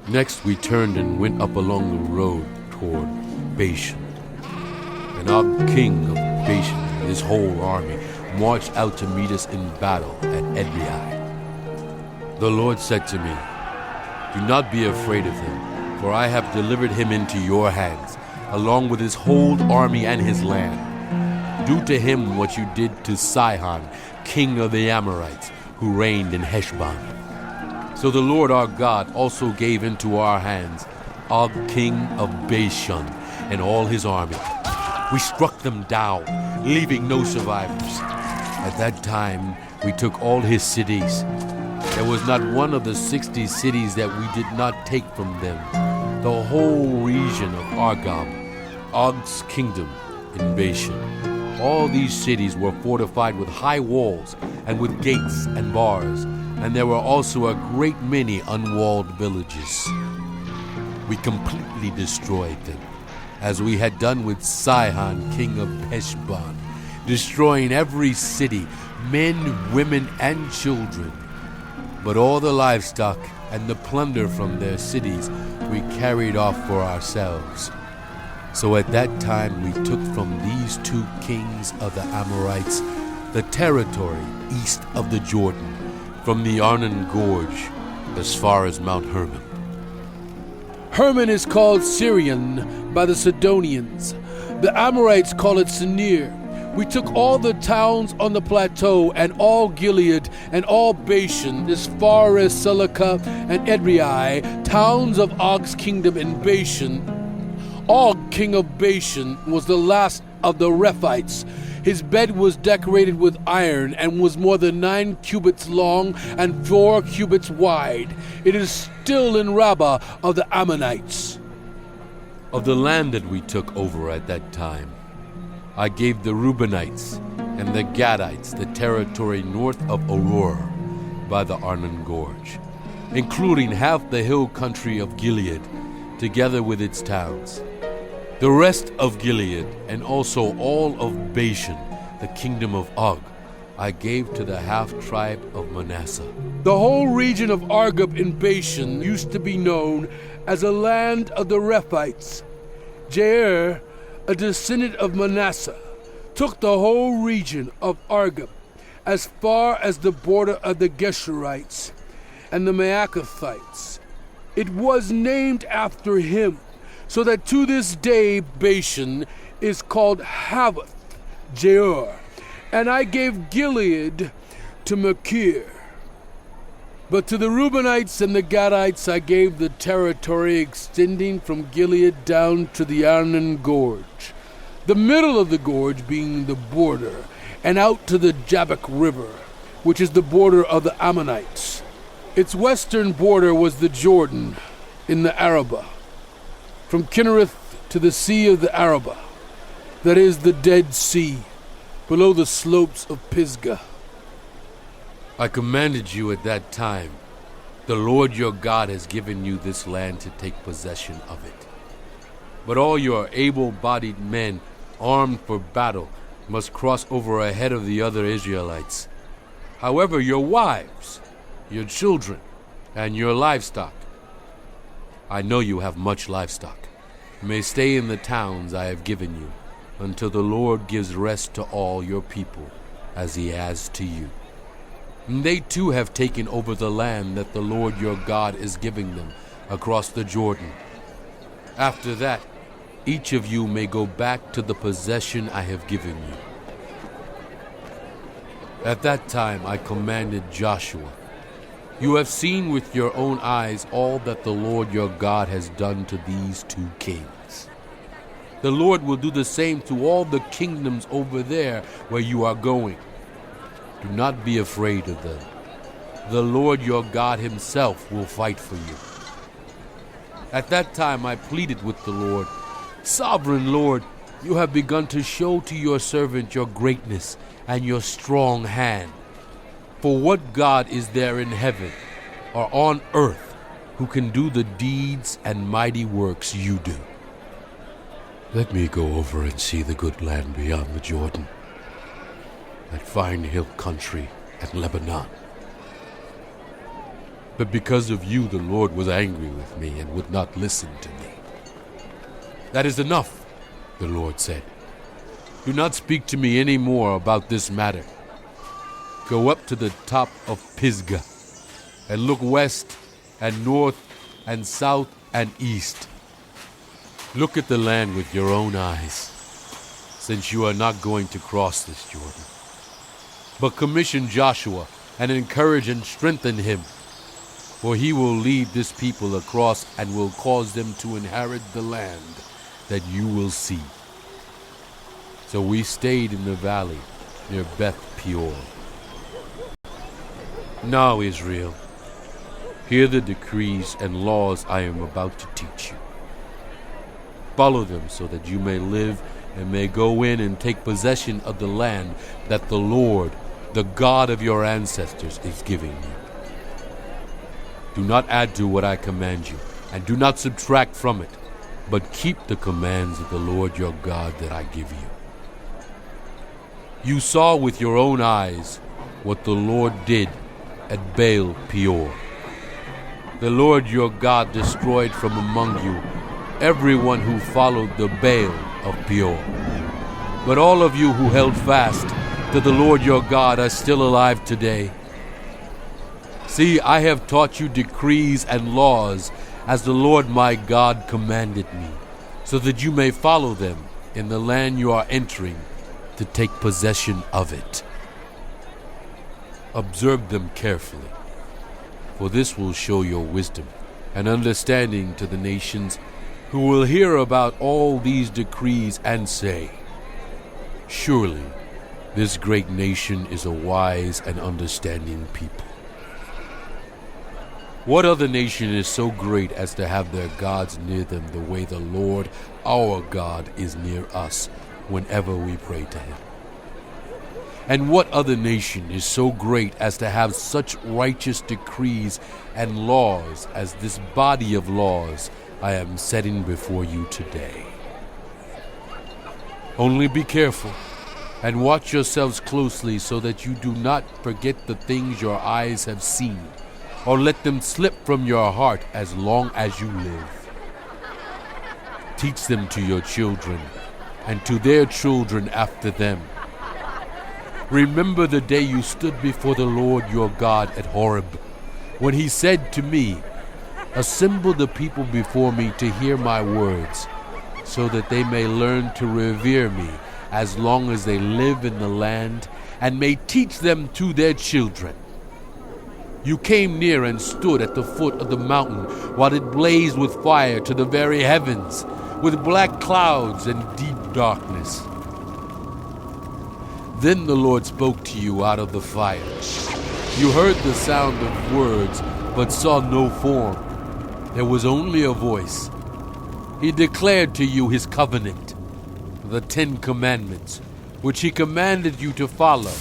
Next we turned and went up along the road toward Bashan. And Og, king of Bashan, and his whole army marched out to meet us in battle at Edrei. The Lord said to me, "Do not be afraid of him, for I have delivered him into your hands, along with his whole army and his land. Do to him what you did to Sihon, king of the Amorites, who reigned in Heshbon." So the Lord our God also gave into our hands Og, king of Bashan, and all his army. We struck them down, leaving no survivors. At that time, we took all his cities. There was not one of the 60 cities that we did not take from them. The whole region of Argob, Og's kingdom in Bashan. All these cities were fortified with high walls and with gates and bars, and there were also a great many unwalled villages. We completely destroyed them, as we had done with Sihon, king of Heshbon, destroying every city, men, women, and children. But all the livestock and the plunder from their cities we carried off for ourselves. So at that time we took from these 2 kings of the Amorites the territory east of the Jordan, from the Arnon Gorge as far as Mount Hermon. Hermon is called Syrian by the Sidonians. The Amorites call it Sinir. We took all the towns on the plateau and all Gilead and all Bashan as far as Selecah and Edrei, towns of Og's kingdom in Bashan. Og, king of Bashan, was the last of the Rephites. His bed was decorated with iron and was more than 9 cubits long and 4 cubits wide. It is still in Rabbah of the Ammonites. Of the land that we took over at that time, I gave the Reubenites and the Gadites the territory north of Aurora by the Arnon Gorge, including half the hill country of Gilead, together with its towns. The rest of Gilead, and also all of Bashan, the kingdom of Og, I gave to the half-tribe of Manasseh. The whole region of Argob in Bashan used to be known as a land of the Rephites. Jair, a descendant of Manasseh, took the whole region of Argob as far as the border of the Geshurites and the Maacathites. It was named after him, so that to this day Bashan is called Havoth Jair. And I gave Gilead to Machir. But to the Reubenites and the Gadites I gave the territory extending from Gilead down to the Arnon Gorge, the middle of the gorge being the border, and out to the Jabbok River, which is the border of the Ammonites. Its western border was the Jordan in the Arabah, from Kinnereth to the Sea of the Arabah, that is the Dead Sea, below the slopes of Pisgah. I commanded you at that time, the Lord your God has given you this land to take possession of it. But all your able-bodied men, armed for battle, must cross over ahead of the other Israelites. However, your wives, your children, and your livestock, I know you have much livestock, may stay in the towns I have given you, until the Lord gives rest to all your people, as he has to you. And they too have taken over the land that the Lord your God is giving them across the Jordan. After that, each of you may go back to the possession I have given you. At that time I commanded Joshua, "You have seen with your own eyes all that the Lord your God has done to these 2 kings. The Lord will do the same to all the kingdoms over there where you are going. Do not be afraid of them. The Lord your God himself will fight for you." At that time I pleaded with the Lord, "Sovereign Lord, you have begun to show to your servant your greatness and your strong hand. For what God is there in heaven or on earth who can do the deeds and mighty works you do? Let me go over and see the good land beyond the Jordan, that fine hill country at Lebanon." But because of you, the Lord was angry with me and would not listen to me. That is enough, the Lord said. Do not speak to me any more about this matter. Go up to the top of Pisgah and look west and north and south and east. Look at the land with your own eyes, since you are not going to cross this Jordan. But commission Joshua and encourage and strengthen him, for he will lead this people across and will cause them to inherit the land that you will see. So we stayed in the valley near Beth Peor. Now, Israel, hear the decrees and laws I am about to teach you. Follow them so that you may live and may go in and take possession of the land that the Lord, the God of your ancestors, is giving you. Do not add to what I command you, and do not subtract from it, but keep the commands of the Lord your God that I give you. You saw with your own eyes what the Lord did at Baal Peor. The Lord your God destroyed from among you everyone who followed the Baal of Peor. But all of you who held fast to the Lord your God are still alive today. See, I have taught you decrees and laws as the Lord my God commanded me, so that you may follow them in the land you are entering to take possession of it. Observe them carefully, for this will show your wisdom and understanding to the nations who will hear about all these decrees and say, surely this great nation is a wise and understanding people. What other nation is so great as to have their gods near them the way the Lord our God is near us whenever we pray to him? And what other nation is so great as to have such righteous decrees and laws as this body of laws I am setting before you today? Only be careful and watch yourselves closely so that you do not forget the things your eyes have seen, or let them slip from your heart as long as you live. Teach them to your children and to their children after them. Remember the day you stood before the Lord your God at Horeb, when he said to me, assemble the people before me to hear my words, so that they may learn to revere me as long as they live in the land, and may teach them to their children. You came near and stood at the foot of the mountain while it blazed with fire to the very heavens, with black clouds and deep darkness. Then the Lord spoke to you out of the fire. You heard the sound of words, but saw no form. There was only a voice. He declared to you his covenant, the 10 Commandments, which he commanded you to follow,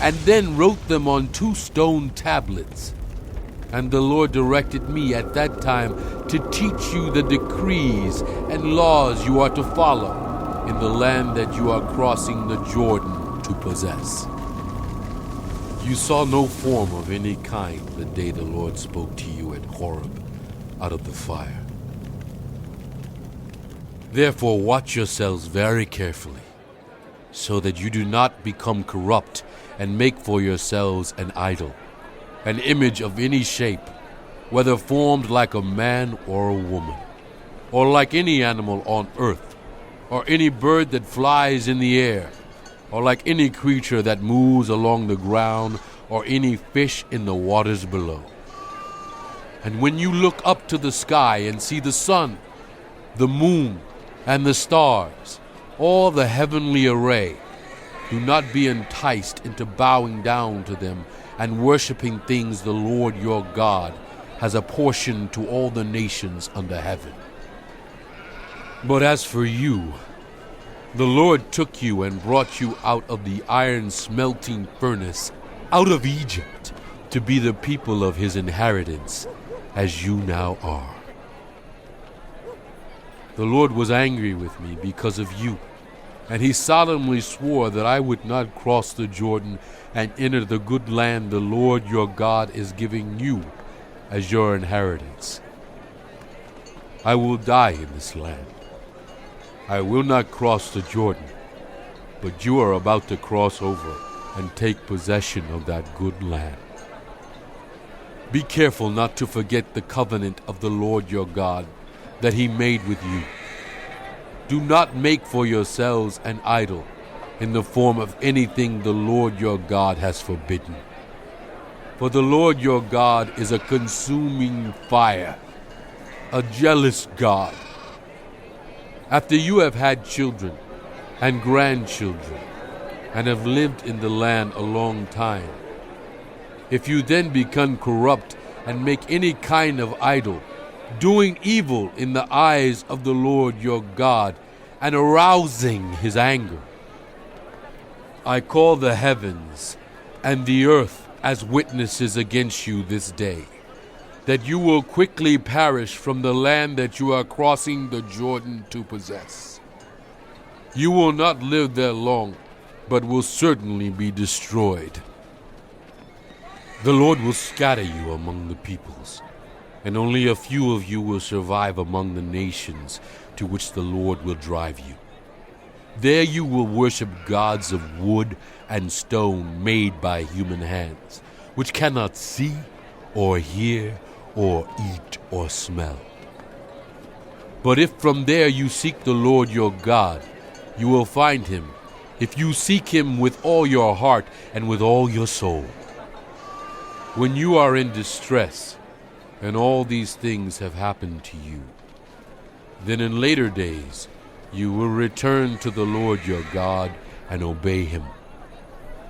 and then wrote them on 2 stone tablets. And the Lord directed me at that time to teach you the decrees and laws you are to follow in the land that you are crossing the Jordan to possess. You saw no form of any kind the day the Lord spoke to you at Horeb out of the fire. Therefore watch yourselves very carefully, so that you do not become corrupt and make for yourselves an idol, an image of any shape, whether formed like a man or a woman, or like any animal on earth, or any bird that flies in the air, or like any creature that moves along the ground, or any fish in the waters below. And when you look up to the sky and see the sun, the moon, and the stars, all the heavenly array, do not be enticed into bowing down to them and worshiping things the Lord your God has apportioned to all the nations under heaven. But as for you, the Lord took you and brought you out of the iron smelting furnace, out of Egypt, to be the people of his inheritance, as you now are. The Lord was angry with me because of you, and he solemnly swore that I would not cross the Jordan and enter the good land the Lord your God is giving you as your inheritance. I will die in this land. I will not cross the Jordan, but you are about to cross over and take possession of that good land. Be careful not to forget the covenant of the Lord your God that he made with you. Do not make for yourselves an idol in the form of anything the Lord your God has forbidden. For the Lord your God is a consuming fire, a jealous God. After you have had children and grandchildren and have lived in the land a long time, if you then become corrupt and make any kind of idol, doing evil in the eyes of the Lord your God and arousing his anger, I call the heavens and the earth as witnesses against you this day, that you will quickly perish from the land that you are crossing the Jordan to possess. You will not live there long, but will certainly be destroyed. The Lord will scatter you among the peoples, and only a few of you will survive among the nations to which the Lord will drive you. There you will worship gods of wood and stone made by human hands, which cannot see or hear or eat or smell. But if from there you seek the Lord your God, you will find him, if you seek him with all your heart and with all your soul. When you are in distress, and all these things have happened to you, then in later days you will return to the Lord your God and obey him.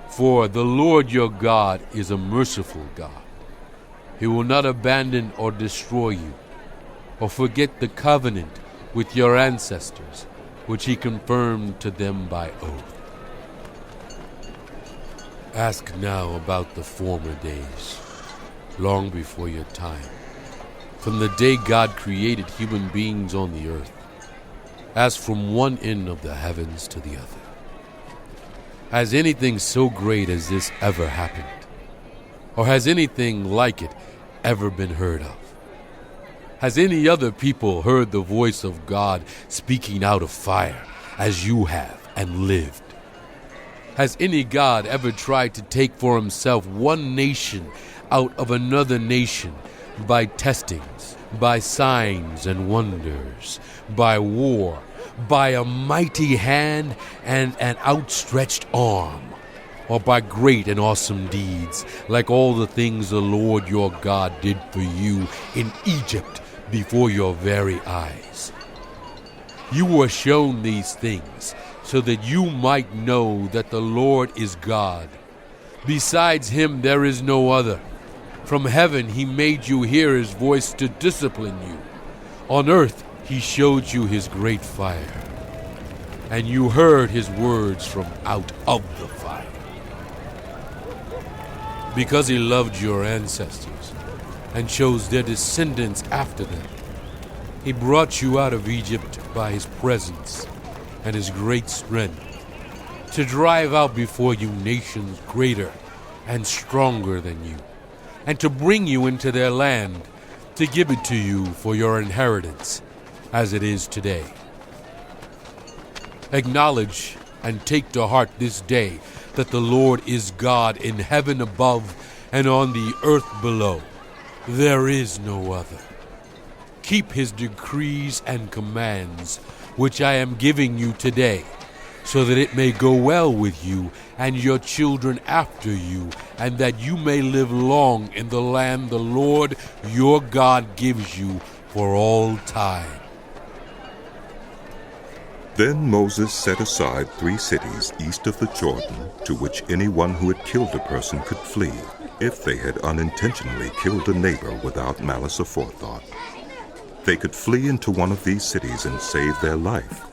For the Lord your God is a merciful God. He will not abandon or destroy you, or forget the covenant with your ancestors, which he confirmed to them by oath. Ask now about the former days, long before your time, from the day God created human beings on the earth, as from one end of the heavens to the other. Has anything so great as this ever happened? Or has anything like it ever been heard of? Has any other people heard the voice of God speaking out of fire, as you have and lived? Has any God ever tried to take for himself one nation out of another nation by testings, by signs and wonders, by war, by a mighty hand and an outstretched arm, or by great and awesome deeds, like all the things the Lord your God did for you in Egypt before your very eyes? You were shown these things so that you might know that the Lord is God. Besides him there is no other. From heaven he made you hear his voice to discipline you. On earth he showed you his great fire, and you heard his words from out of the fire. Because he loved your ancestors and chose their descendants after them, he brought you out of Egypt by his presence and his great strength, to drive out before you nations greater and stronger than you, and to bring you into their land, to give it to you for your inheritance, as it is today. Acknowledge and take to heart this day that the Lord is God in heaven above and on the earth below. There is no other. Keep his decrees and commands, which I am giving you today, so that it may go well with you and your children after you, and that you may live long in the land the Lord your God gives you for all time. Then Moses set aside 3 cities east of the Jordan, to which anyone who had killed a person could flee, if they had unintentionally killed a neighbor without malice aforethought. They could flee into one of these cities and save their life.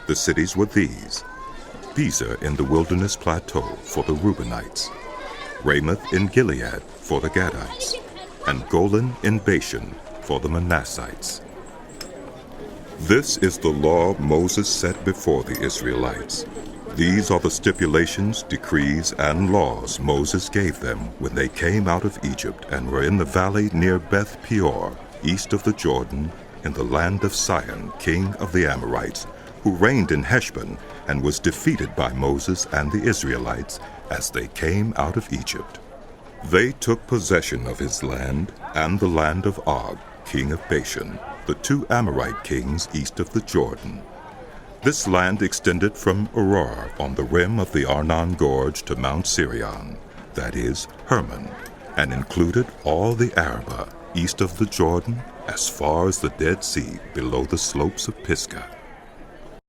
The cities were these: Bezer in the wilderness plateau for the Reubenites, Ramoth in Gilead for the Gadites, and Golan in Bashan for the Manassites. This is the law Moses set before the Israelites, These are the stipulations, decrees, and laws Moses gave them when they came out of Egypt and were in the valley near Beth Peor, east of the Jordan, in the land of Sihon, king of the Amorites, who reigned in Heshbon and was defeated by Moses and the Israelites as they came out of Egypt. They took possession of his land and the land of Og, king of Bashan, the two Amorite kings east of the Jordan. This land extended from Auror on the rim of the Arnon Gorge to Mount Sirion, that is, Hermon, and included all the Arabah east of the Jordan as far as the Dead Sea below the slopes of Pisgah.